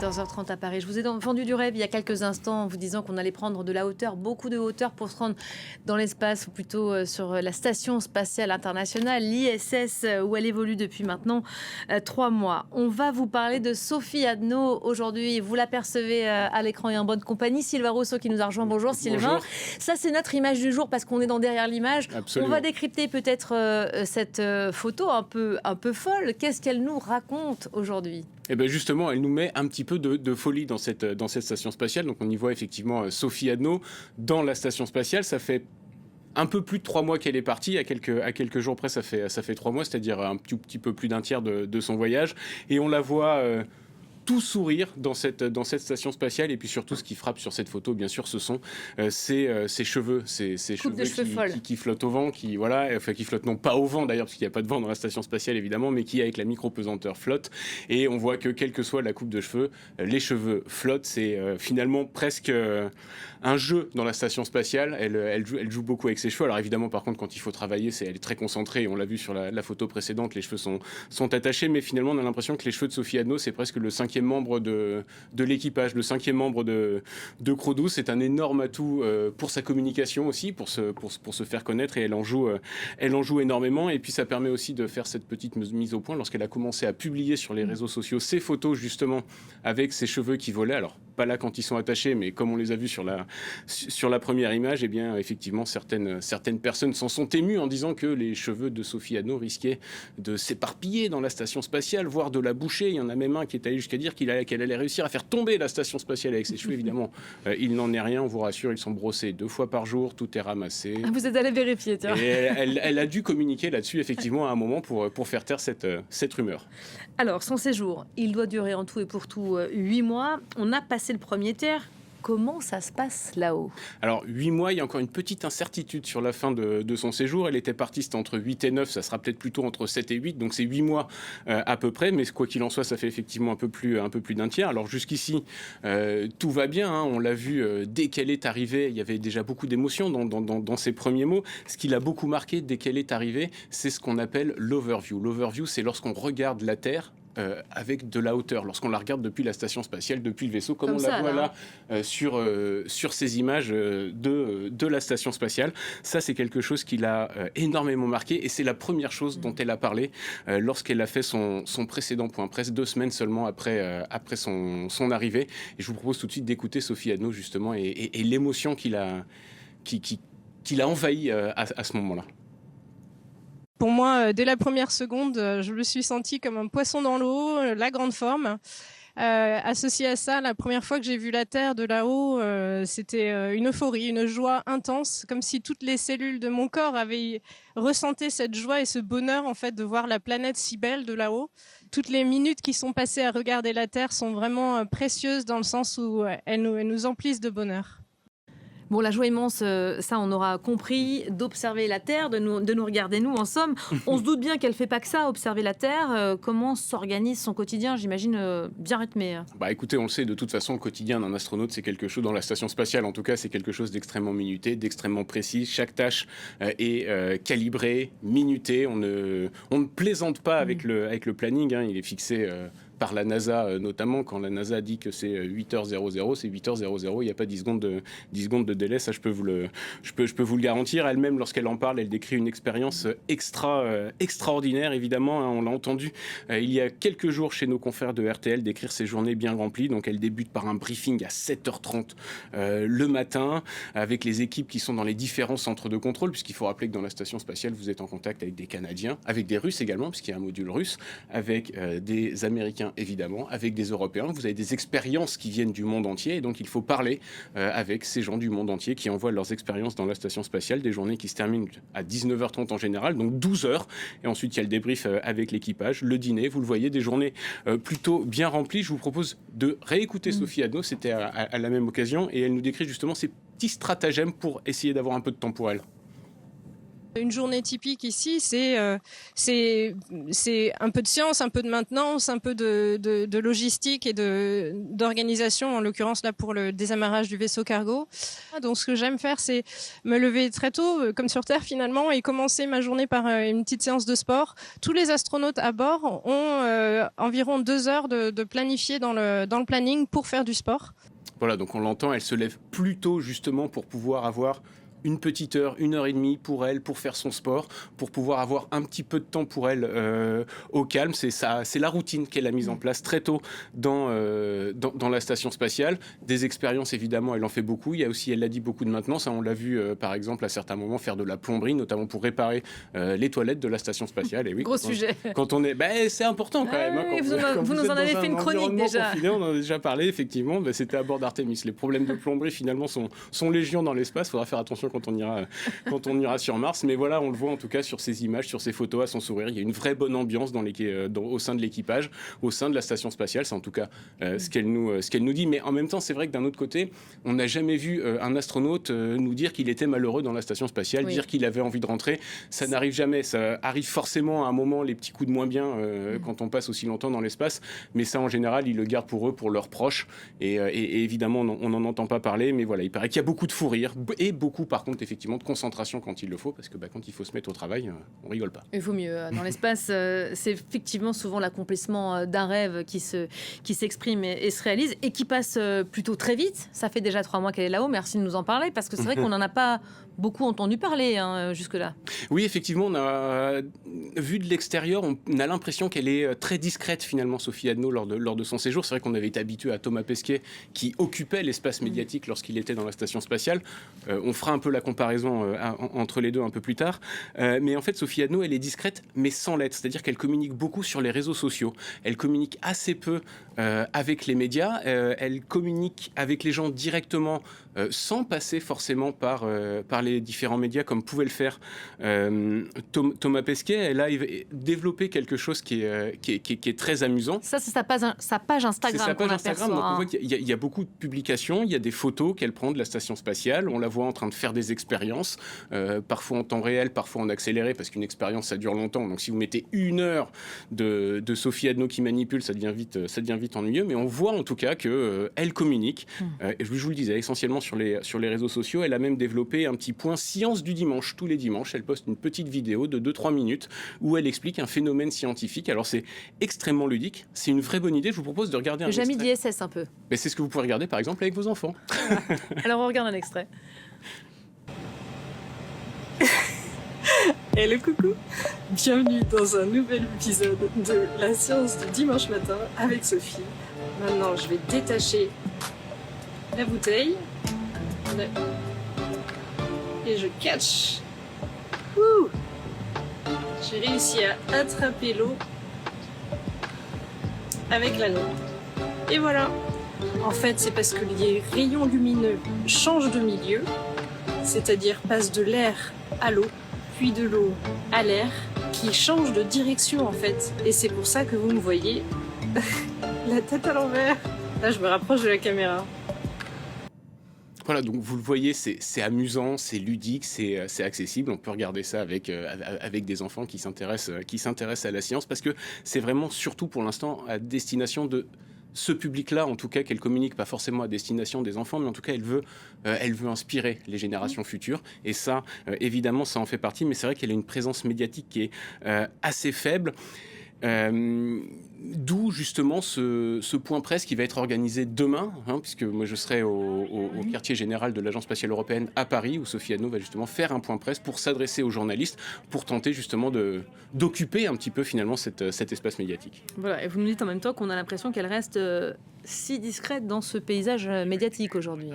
14h30 à Paris. Je vous ai vendu du rêve il y a quelques instants en vous disant qu'on allait prendre de la hauteur, beaucoup de hauteur pour se rendre dans l'espace, ou plutôt sur la station spatiale internationale, l'ISS, où elle évolue depuis maintenant 3 mois. On va vous parler de Sophie Adno aujourd'hui. Vous l'apercevez à l'écran et en bonne compagnie. Sylvain Rousseau qui nous a rejoint. Bonjour Sylvain. Bonjour. Ça, c'est notre image du jour parce qu'on est dans derrière l'image. Absolument. On va décrypter peut-être cette photo un peu folle. Qu'est-ce qu'elle nous raconte aujourd'hui ? Et bien justement, elle nous met un petit peu de folie dans cette station spatiale. Donc on y voit effectivement Sophie Adno dans la station spatiale. Ça fait un peu plus de 3 mois qu'elle est partie. À quelques jours près, ça fait 3 mois, c'est-à-dire un petit peu plus d'un tiers de son voyage. Et on la voit tout sourire dans cette station spatiale. Et puis surtout, ce qui frappe sur cette photo, bien sûr, ce sont ses cheveux. Ses cheveux qui flottent au vent, qui flottent non pas au vent d'ailleurs, parce qu'il n'y a pas de vent dans la station spatiale évidemment, mais qui avec la micro-pesanteur flottent. Et on voit que quelle que soit la coupe de cheveux, les cheveux flottent. C'est finalement presque un jeu dans la station spatiale. Elle joue beaucoup avec ses cheveux. Alors évidemment, par contre, quand il faut travailler, elle est très concentrée. On l'a vu sur la photo précédente, les cheveux sont attachés, mais finalement, on a l'impression que les cheveux de Sophie Adno, c'est presque le 5e membre de l'équipage, le 5e membre de Crew 12. C'est un énorme atout pour sa communication aussi, pour se faire connaître, et elle en joue énormément. Et puis ça permet aussi de faire cette petite mise au point lorsqu'elle a commencé à publier sur les réseaux sociaux ses photos justement avec ses cheveux qui volaient. Alors pas là quand ils sont attachés, mais comme on les a vus sur la première image, et bien effectivement certaines personnes s'en sont émues en disant que les cheveux de Sophie Adno risquaient de s'éparpiller dans la station spatiale, voire de la boucher. Il y en a même un qui est allé jusqu'à dire qu'elle allait réussir à faire tomber la station spatiale avec ses cheveux. Évidemment, il n'en est rien, on vous rassure, ils sont brossés 2 fois par jour, tout est ramassé. Vous êtes allé vérifier, tiens. Et elle a dû communiquer là-dessus, effectivement, à un moment pour faire taire cette rumeur. Alors, son séjour, il doit durer en tout et pour tout 8 mois. On a passé le premier tiers. Comment ça se passe là-haut ? Alors, 8 mois, il y a encore une petite incertitude sur la fin de son séjour. Elle était partie, c'était entre 8 et 9, ça sera peut-être plutôt entre 7 et 8, donc c'est 8 mois à peu près, mais quoi qu'il en soit, ça fait effectivement un peu plus d'un tiers. Alors jusqu'ici, tout va bien, hein. On l'a vu, dès qu'elle est arrivée, il y avait déjà beaucoup d'émotions dans ses premiers mots. Ce qui l'a beaucoup marqué dès qu'elle est arrivée, c'est ce qu'on appelle l'overview. L'overview, c'est lorsqu'on regarde la Terre avec de la hauteur, lorsqu'on la regarde depuis la station spatiale, depuis le vaisseau, comme on la voit là sur ces images de la station spatiale. Ça, c'est quelque chose qui l'a énormément marqué, et c'est la première chose dont elle a parlé lorsqu'elle a fait son précédent point presse 2 semaines seulement après son arrivée. Et je vous propose tout de suite d'écouter Sophie Adno justement et l'émotion qui l'a envahi à ce moment-là. Pour moi, dès la première seconde, je me suis sentie comme un poisson dans l'eau, la grande forme. Associé à ça, la première fois que j'ai vu la Terre de là-haut, c'était une euphorie, une joie intense, comme si toutes les cellules de mon corps avaient ressenti cette joie et ce bonheur en fait de voir la planète si belle de là-haut. Toutes les minutes qui sont passées à regarder la Terre sont vraiment précieuses dans le sens où elles nous emplissent de bonheur. Bon, la joie immense, ça on aura compris, d'observer la Terre, de nous regarder nous en somme. On se doute bien qu'elle ne fait pas que ça, observer la Terre. Comment s'organise son quotidien, j'imagine bien rythmé. Écoutez, on le sait, de toute façon, le quotidien d'un astronaute, c'est quelque chose, dans la station spatiale en tout cas, c'est quelque chose d'extrêmement minuté, d'extrêmement précis. Chaque tâche est calibrée, minutée. On ne plaisante pas avec le planning, hein. Il est fixé par la NASA notamment. Quand la NASA dit que c'est 8h00, c'est 8h00, il n'y a pas 10 secondes de délai, ça je peux vous le garantir. Elle-même, lorsqu'elle en parle, elle décrit une expérience extraordinaire, évidemment, hein. On l'a entendu il y a quelques jours chez nos confrères de RTL décrire ses journées bien remplies. Donc elle débute par un briefing à 7h30 le matin, avec les équipes qui sont dans les différents centres de contrôle, puisqu'il faut rappeler que dans la station spatiale, vous êtes en contact avec des Canadiens, avec des Russes également, puisqu'il y a un module russe, avec des Américains évidemment, avec des Européens. Vous avez des expériences qui viennent du monde entier, et donc il faut parler avec ces gens du monde entier qui envoient leurs expériences dans la station spatiale, des journées qui se terminent à 19h30 en général, donc 12 heures, et ensuite il y a le débrief avec l'équipage, le dîner, vous le voyez, des journées plutôt bien remplies. Je vous propose de réécouter Sophie Adno, c'était à la même occasion, et elle nous décrit justement ces petits stratagèmes pour essayer d'avoir un peu de temps pour elle. Une journée typique ici, c'est un peu de science, un peu de maintenance, un peu de logistique et d'organisation, en l'occurrence là pour le désamarrage du vaisseau cargo. Donc ce que j'aime faire, c'est me lever très tôt, comme sur Terre finalement, et commencer ma journée par une petite séance de sport. Tous les astronautes à bord ont environ 2 heures de planifié dans le planning pour faire du sport. Voilà, donc on l'entend, elle se lève plus tôt justement pour pouvoir avoir une petite heure, 1h30 pour elle, pour faire son sport, pour pouvoir avoir un petit peu de temps pour elle au calme. C'est la routine qu'elle a mise en place très tôt dans la station spatiale. Des expériences, évidemment, elle en fait beaucoup. Il y a aussi, elle l'a dit, beaucoup de maintenance. On l'a vu, par exemple, à certains moments, faire de la plomberie, notamment pour réparer les toilettes de la station spatiale. Et oui, gros sujet. Quand on est... c'est important quand même. Vous nous en avez fait une chronique déjà. On en a déjà parlé, effectivement. C'était à bord d'Artemis. Les problèmes de plomberie, finalement, sont légion dans l'espace. Il faudra faire attention quand on ira sur Mars. Mais voilà, on le voit en tout cas sur ces images, sur ces photos, à son sourire. Il y a une vraie bonne ambiance au sein de l'équipage, au sein de la station spatiale. C'est en tout cas ce qu'elle nous dit. Mais en même temps, c'est vrai que d'un autre côté, on n'a jamais vu un astronaute nous dire qu'il était malheureux dans la station spatiale, dire qu'il avait envie de rentrer. Ça n'arrive jamais. Ça arrive forcément à un moment, les petits coups de moins bien quand on passe aussi longtemps dans l'espace. Mais ça, en général, ils le gardent pour eux, pour leurs proches. Et évidemment, on n'en entend pas parler. Mais voilà, il paraît qu'il y a beaucoup de fou rire et beaucoup, par contre, effectivement, de concentration quand il le faut, parce que quand il faut se mettre au travail, on rigole pas. Il vaut mieux. Dans l'espace, c'est effectivement souvent l'accomplissement d'un rêve qui s'exprime et se réalise et qui passe plutôt très vite. Ça fait déjà 3 mois qu'elle est là-haut. Merci de nous en parler, parce que c'est vrai qu'on n'en a pas beaucoup entendu parler jusque-là. Oui, effectivement, on a vu de l'extérieur, on a l'impression qu'elle est très discrète finalement, Sophie Adno, lors de son séjour. C'est vrai qu'on avait été habitué à Thomas Pesquet qui occupait l'espace médiatique lorsqu'il était dans la station spatiale. On fera un peu la comparaison entre les deux un peu plus tard. Mais en fait, Sophie Adno, elle est discrète, mais sans l'être. C'est-à-dire qu'elle communique beaucoup sur les réseaux sociaux. Elle communique assez peu avec les médias. Elle communique avec les gens directement, sans passer forcément par les différents médias, comme pouvait le faire Thomas Pesquet. Elle a développé quelque chose qui est très amusant. Ça, c'est sa page Instagram. C'est sa page Instagram. Donc on voit qu'il y a beaucoup de publications, il y a des photos qu'elle prend de la station spatiale. On la voit en train de faire des expériences, parfois en temps réel, parfois en accéléré, parce qu'une expérience, ça dure longtemps. Donc si vous mettez 1 heure de Sophie Adno qui manipule, ça devient vite ennuyeux. Mais on voit en tout cas qu'elle communique. Et je vous le disais, essentiellement sur les réseaux sociaux. Elle a même développé un petit point science du dimanche. Tous les dimanches, elle poste une petite vidéo de 2-3 minutes où elle explique un phénomène scientifique. Alors c'est extrêmement ludique. C'est une vraie bonne idée. Je vous propose de regarder un extrait. J'ai mis d'ISS un peu. Mais c'est ce que vous pouvez regarder par exemple avec vos enfants. Alors on regarde un extrait. Hello coucou, bienvenue dans un nouvel épisode de La Science du dimanche matin avec Sophie. Maintenant je vais détacher la bouteille et je catch. Ouh, j'ai réussi à attraper l'eau avec l'anneau. Et voilà. En fait c'est parce que les rayons lumineux changent de milieu, c'est-à-dire passent de l'air à l'eau, puis de l'eau à l'air, qui change de direction en fait. Et c'est pour ça que vous me voyez la tête à l'envers. Là, je me rapproche de la caméra. Voilà, donc vous le voyez, c'est amusant, c'est ludique, c'est accessible. On peut regarder ça avec des enfants qui s'intéressent à la science, parce que c'est vraiment surtout pour l'instant à destination de ce public-là, en tout cas, qu'elle communique pas forcément à destination des enfants, mais en tout cas, elle veut inspirer les générations futures. Et ça, évidemment, ça en fait partie. Mais c'est vrai qu'elle a une présence médiatique qui est assez faible. D'où justement ce point presse qui va être organisé demain, puisque moi je serai au quartier général de l'Agence spatiale européenne à Paris, où Sophie Adno va justement faire un point presse pour s'adresser aux journalistes, pour tenter justement d'occuper un petit peu finalement cet espace médiatique. Voilà, et vous nous dites en même temps qu'on a l'impression qu'elle reste si discrète dans ce paysage médiatique aujourd'hui.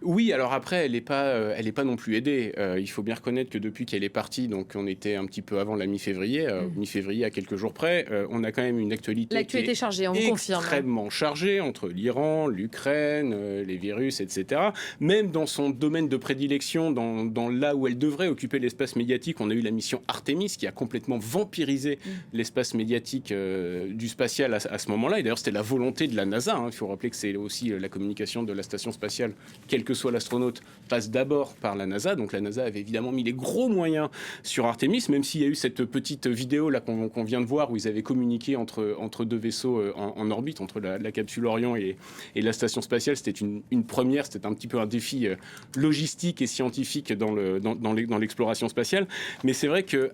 Oui, alors après, elle n'est pas non plus aidée. Il faut bien reconnaître que depuis qu'elle est partie, donc on était un petit peu avant la mi-février, mi-février à quelques jours près, on a quand même une actualité L'actualité chargée, on vous confirme. Extrêmement chargée entre l'Iran, l'Ukraine, les virus, etc. Même dans son domaine de prédilection, dans là où elle devrait occuper l'espace médiatique, on a eu la mission Artemis qui a complètement vampirisé l'espace médiatique du spatial à ce moment-là. Et d'ailleurs, c'était la volonté de la NASA Il faut rappeler que c'est aussi la communication de la station spatiale, quel que soit l'astronaute, passe d'abord par la NASA. Donc la NASA avait évidemment mis les gros moyens sur Artemis, même s'il y a eu cette petite vidéo là qu'on vient de voir où ils avaient communiqué entre deux vaisseaux en orbite, entre la capsule Orion et la station spatiale. C'était une première, c'était un petit peu un défi logistique et scientifique dans l'exploration spatiale. Mais c'est vrai que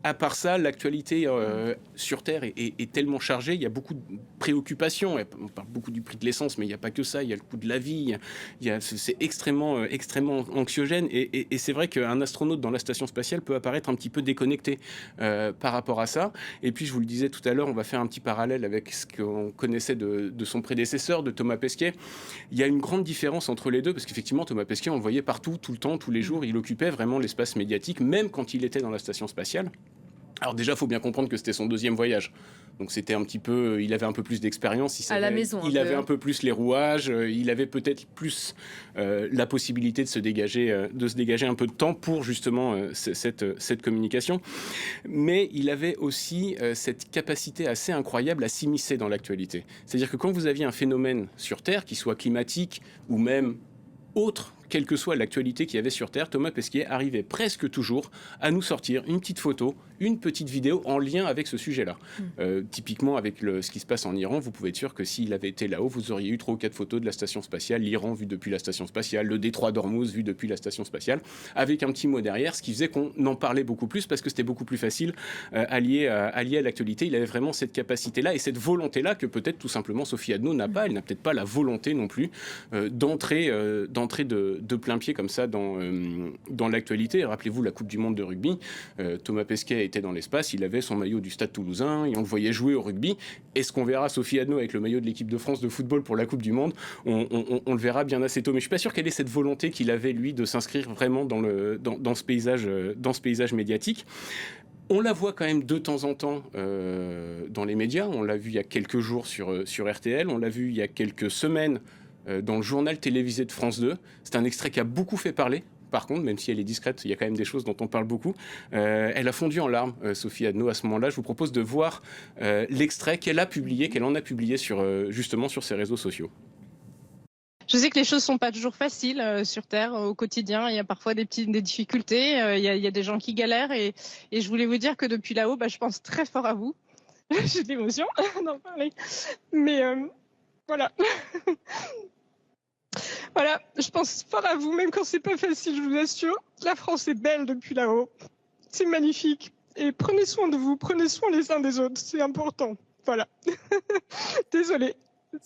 à part ça, l'actualité sur Terre est tellement chargée, il y a beaucoup de préoccupations. On parle beaucoup du prix de l'essence, mais il n'y a pas que ça, il y a le coût de la vie, c'est extrêmement anxiogène. Et c'est vrai qu'un astronaute dans la station spatiale peut apparaître un petit peu déconnecté par rapport à ça. Et puis, je vous le disais tout à l'heure, on va faire un petit parallèle avec ce qu'on connaissait de son prédécesseur, de Thomas Pesquet. Il y a une grande différence entre les deux, parce qu'effectivement, Thomas Pesquet, on le voyait partout, tout le temps, tous les jours, il occupait vraiment l'espace médiatique, même quand il était dans la station spatiale. Alors déjà, il faut bien comprendre que c'était son deuxième voyage. Donc c'était un petit peu, il avait un peu plus d'expérience. À la maison. Il avait un peu plus les rouages. Il avait peut-être plus la possibilité de se dégager un peu de temps pour justement cette communication. Mais il avait aussi cette capacité assez incroyable à s'immiscer dans l'actualité. C'est-à-dire que quand vous aviez un phénomène sur Terre, qui soit climatique ou même autre, quelle que soit l'actualité qu'il y avait sur Terre, Thomas Pesquet arrivait presque toujours à nous sortir une petite photo, une petite vidéo en lien avec ce sujet-là. Typiquement, avec ce qui se passe en Iran, vous pouvez être sûr que s'il avait été là-haut, vous auriez eu 3 ou 4 photos de la station spatiale, l'Iran vu depuis la station spatiale, le détroit d'Ormuz vu depuis la station spatiale, avec un petit mot derrière, ce qui faisait qu'on en parlait beaucoup plus, parce que c'était beaucoup plus facile à lier à l'actualité. Il avait vraiment cette capacité-là et cette volonté-là que peut-être tout simplement Sophie Adno n'a pas. Elle n'a peut-être pas la volonté non plus d'entrer de plein pied comme ça dans l'actualité. Rappelez-vous la Coupe du Monde de rugby. Thomas Pesquet était dans l'espace, il avait son maillot du Stade Toulousain et on le voyait jouer au rugby. Est-ce qu'on verra Sophie Adno avec le maillot de l'équipe de France de football pour la Coupe du Monde? On le verra bien assez tôt. Mais je suis pas sûr qu'elle ait cette volonté qu'il avait, lui, de s'inscrire vraiment dans ce paysage médiatique. On la voit quand même de temps en temps dans les médias. On l'a vu il y a quelques jours sur RTL. On l'a vu il y a quelques semaines dans le journal télévisé de France 2. C'est un extrait qui a beaucoup fait parler. Par contre, même si elle est discrète, il y a quand même des choses dont on parle beaucoup. Elle a fondu en larmes, Sophie Adno, à ce moment-là. Je vous propose de voir l'extrait qu'elle en a publié justement sur ses réseaux sociaux. Je sais que les choses sont pas toujours faciles sur Terre au quotidien. Il y a parfois des difficultés. Il y a des gens qui galèrent et je voulais vous dire que depuis là-haut, je pense très fort à vous. J'ai de l'émotion d'en parler. Mais voilà. Voilà, je pense fort à vous, même quand c'est pas facile, je vous assure. La France est belle depuis là-haut. C'est magnifique. Et prenez soin de vous, prenez soin les uns des autres, c'est important. Voilà. Désolée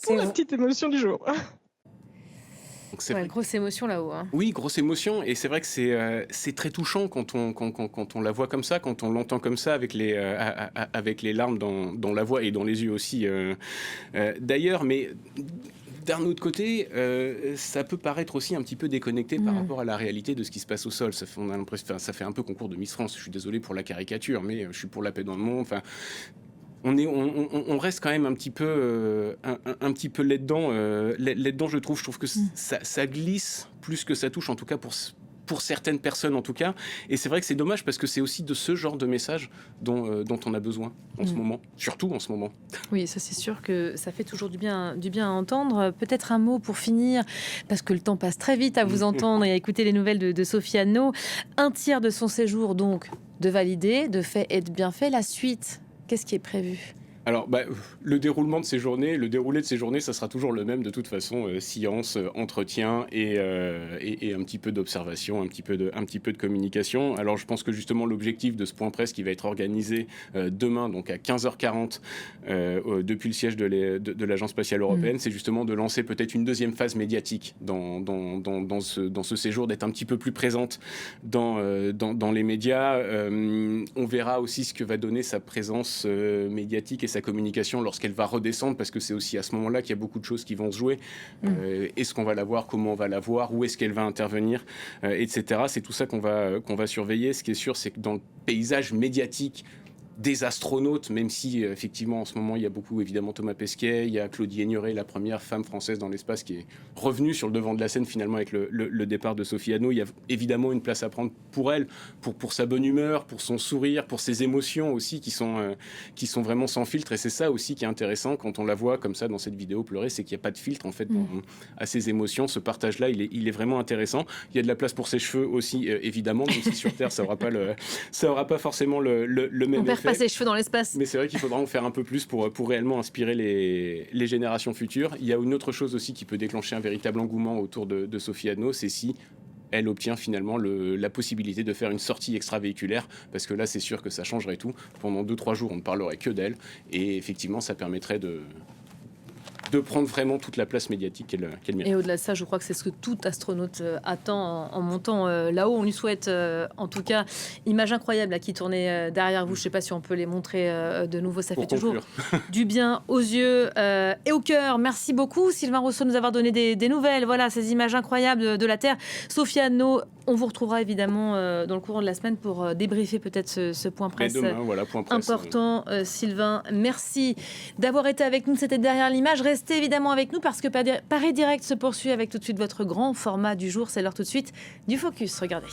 pour la petite émotion du jour. Grosse émotion là-haut. Hein. Oui, grosse émotion. Et c'est vrai que c'est très touchant quand on la voit comme ça, quand on l'entend comme ça, avec les larmes dans la voix et dans les yeux aussi. D'ailleurs, mais d'un autre côté, ça peut paraître aussi un petit peu déconnecté par rapport à la réalité de ce qui se passe au sol. Ça fait un peu concours de Miss France. Je suis désolé pour la caricature, mais je suis pour la paix dans le monde. Enfin, on reste quand même un petit peu là-dedans. Là-dedans, je trouve que ça glisse plus que ça touche, en tout cas pour certaines personnes en tout cas. Et c'est vrai que c'est dommage parce que c'est aussi de ce genre de message dont on a besoin en ce moment, surtout en ce moment. Oui, ça c'est sûr que ça fait toujours du bien à entendre. Peut-être un mot pour finir, parce que le temps passe très vite à vous entendre et à écouter les nouvelles de Sophie Adno. 1/3 de son séjour donc de validé, de fait et de bien fait. La suite, qu'est-ce qui est prévu ? Alors, le déroulé de ces journées, ça sera toujours le même de toute façon, science, entretien et un petit peu d'observation, un petit peu de communication. Alors, je pense que justement l'objectif de ce point presse qui va être organisé demain, donc à 15h40, depuis le siège de l'Agence spatiale européenne, c'est justement de lancer peut-être une deuxième phase médiatique dans ce séjour, d'être un petit peu plus présente dans les médias. On verra aussi ce que va donner sa présence médiatique et sa communication lorsqu'elle va redescendre, parce que c'est aussi à ce moment-là qu'il y a beaucoup de choses qui vont se jouer. Est-ce qu'on va la voir, comment on va la voir, où est-ce qu'elle va intervenir, etc. C'est tout ça qu'on va surveiller. Ce qui est sûr, c'est que dans le paysage médiatique des astronautes, même si effectivement en ce moment il y a beaucoup évidemment Thomas Pesquet, il y a Claudie Aigneret, la première femme française dans l'espace qui est revenue sur le devant de la scène finalement avec le départ de Sophie Anno. Il y a évidemment une place à prendre pour elle, pour sa bonne humeur, pour son sourire, pour ses émotions aussi qui sont vraiment sans filtre, et c'est ça aussi qui est intéressant quand on la voit comme ça dans cette vidéo pleurer, c'est qu'il n'y a pas de filtre en fait à ses émotions. Ce partage-là il est vraiment intéressant. Il y a de la place pour ses cheveux aussi évidemment, même si sur Terre ça aura pas forcément le même effet. Pas ses cheveux dans l'espace. Mais c'est vrai qu'il faudra en faire un peu plus pour réellement inspirer les générations futures. Il y a une autre chose aussi qui peut déclencher un véritable engouement autour de Sophie Anno, c'est si elle obtient finalement la possibilité de faire une sortie extravéhiculaire, parce que là c'est sûr que ça changerait tout. Pendant 2-3 jours on ne parlerait que d'elle, et effectivement ça permettrait de prendre vraiment toute la place médiatique qu'elle mérite. Et au-delà de ça, je crois que c'est ce que tout astronaute attend en montant là-haut. On lui souhaite, en tout cas, image incroyable là, qui tournait derrière vous. Je ne sais pas si on peut les montrer de nouveau. Ça fait toujours du bien aux yeux et au cœur. Merci beaucoup, Sylvain Rousseau, de nous avoir donné des nouvelles. Voilà, ces images incroyables de la Terre. Sophie Anno, on vous retrouvera évidemment dans le courant de la semaine pour débriefer peut-être ce point presse, demain, voilà, point presse important. Sylvain, merci d'avoir été avec nous. C'était Derrière l'image. Restez évidemment avec nous parce que Paris Direct se poursuit avec tout de suite votre grand format du jour. C'est l'heure tout de suite du Focus. Regardez.